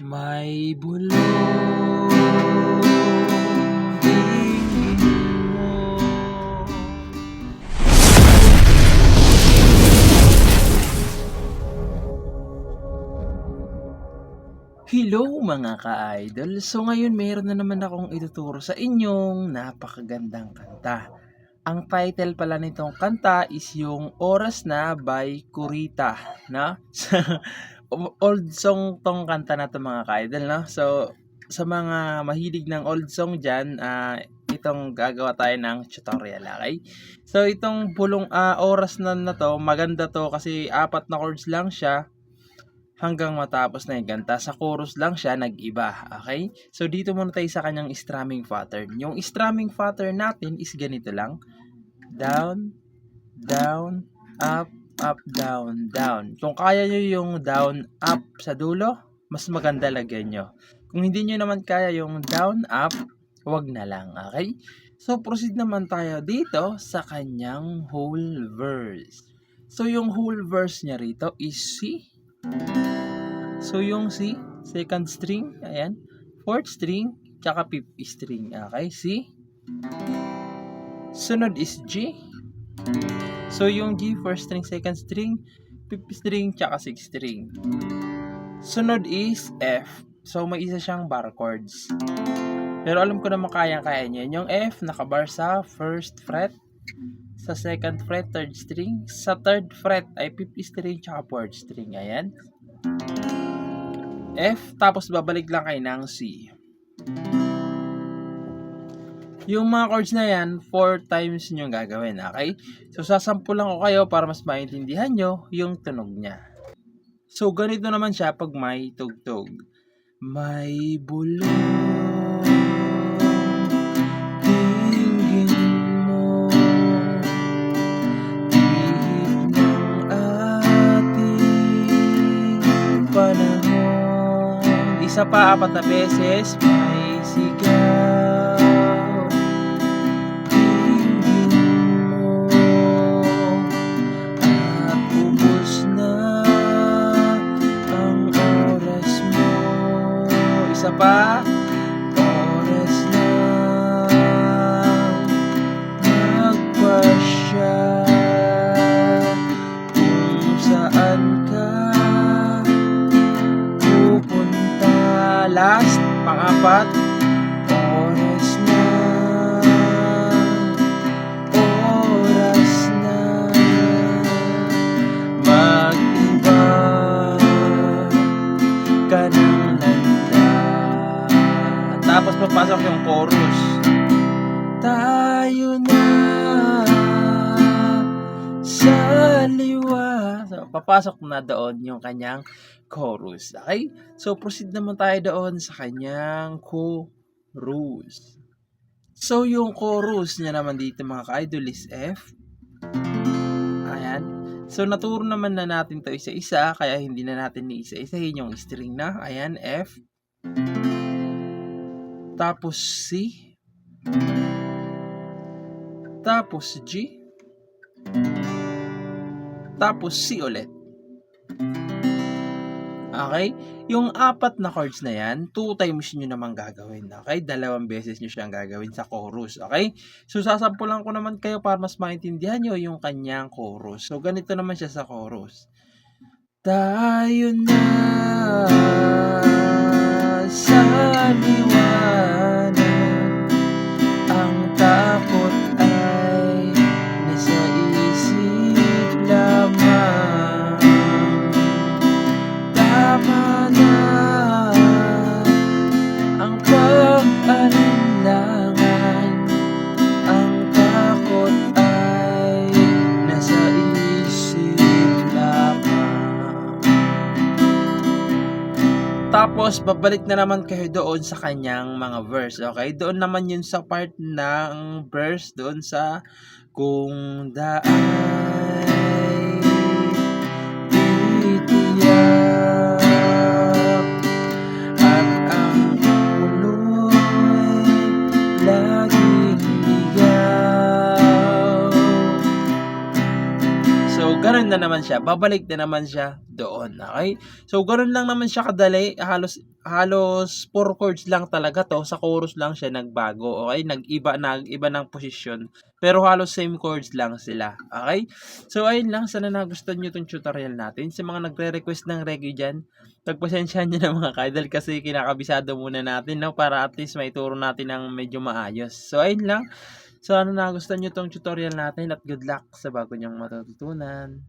May bulong dinggin mo. Hello mga ka-idol! So ngayon meron na naman akong ituturo sa inyong napakagandang kanta. Ang title pala nitong kanta is yung Oras Na by Kurita, no? Old song tong kanta na to mga ka-idol, no? So sa mga mahilig ng old song dyan, itong gagawa tayo ng tutorial, okay? So itong Oras Na to, maganda to kasi 4 na chords lang siya hanggang matapos na yung kanta. Sa chorus lang siya nag-iba, okay? So dito muna tayo sa kanyang strumming pattern. Yung strumming pattern natin is ganito lang. Down, down, up, up, down, down. Kung kaya nyo yung down, up sa dulo, mas maganda lagyan nyo. Kung hindi nyo naman kaya yung down, up, wag na lang, okay? So proceed naman tayo dito sa kanyang whole verse. So yung whole verse niya rito is C. So yung C, second string, ayan, fourth string, tsaka fifth string, okay, C. Sunod is G. So yung G, first string, second string, fifth string, tsaka sixth string. Sunod is F. So may isa siyang bar chords. Pero alam ko naman kaya niya. Yung F, nakabar sa first fret, sa second fret, third string, sa third fret ay fifth string, tsaka fourth string, ayan. F, tapos babalik lang kayo ng C. Yung mga chords na yan, 4 times nyo gagawin, okay? So, sasampulan ko kayo para mas maintindihan nyo yung tunog niya. So, ganito naman siya pag may tugtog. May bulong dinggin mo, tihip ng ating panahon. Isa pa, 4 na beses, may sigaw. Dinggin mo at ubos na ang oras mo. Isa pa, oras na magpasya kung saan ka pupunta. Last, pang-4, oras na mag-iba ka ng landa. Tapos papasok yung chorus. Tayo na sa liwa. So, papasok na doon yung kanyang chorus. Okay? So, proceed naman tayo doon sa kanyang chorus. So, yung chorus niya naman dito mga ka-idol is F. Ayan. So, naturo naman na natin to isa-isa, kaya hindi na natin ni-isa-isahin yung string na. Ayan, F. Tapos C. Tapos G. Tapos C ulit. Okay? Yung 4 na chords na yan, 2 times nyo naman gagawin. Okay? 2 beses nyo siyang gagawin sa chorus. Okay? So, sasampulan ko naman kayo para mas maintindihan nyo yung kanyang chorus. So, ganito naman siya sa chorus. Tayo na sa liwanag, ang takot ay nasa isip lamang. Tama na ang pag-alinlangan, ang takot ay nasa isip lamang. Tapos, babalik na naman kayo doon sa kanyang mga verse, okay? Doon naman yun sa part ng verse, doon sa kung daay titiyak at ang ulo'y laging ligaw. So, ganun na naman siya, babalik na naman siya doon, okay? So, gano'n lang naman siya kadali, halos 4 chords lang talaga 'to, sa chorus lang siya nagbago, okay? Nag-iba ng posisyon, pero halos same chords lang sila, okay? So, ayun lang, sana nagustuhan niyo 'tong tutorial natin. Sa mga nagre-request ng reggae diyan, pagpasensyahan niyo na mga ka-idol kasi kinakabisado muna natin 'no, para at least maituro natin ng medyo maayos. So, ayun lang, sana nagustuhan niyo 'tong tutorial natin at good luck sa bago niyong matututunan.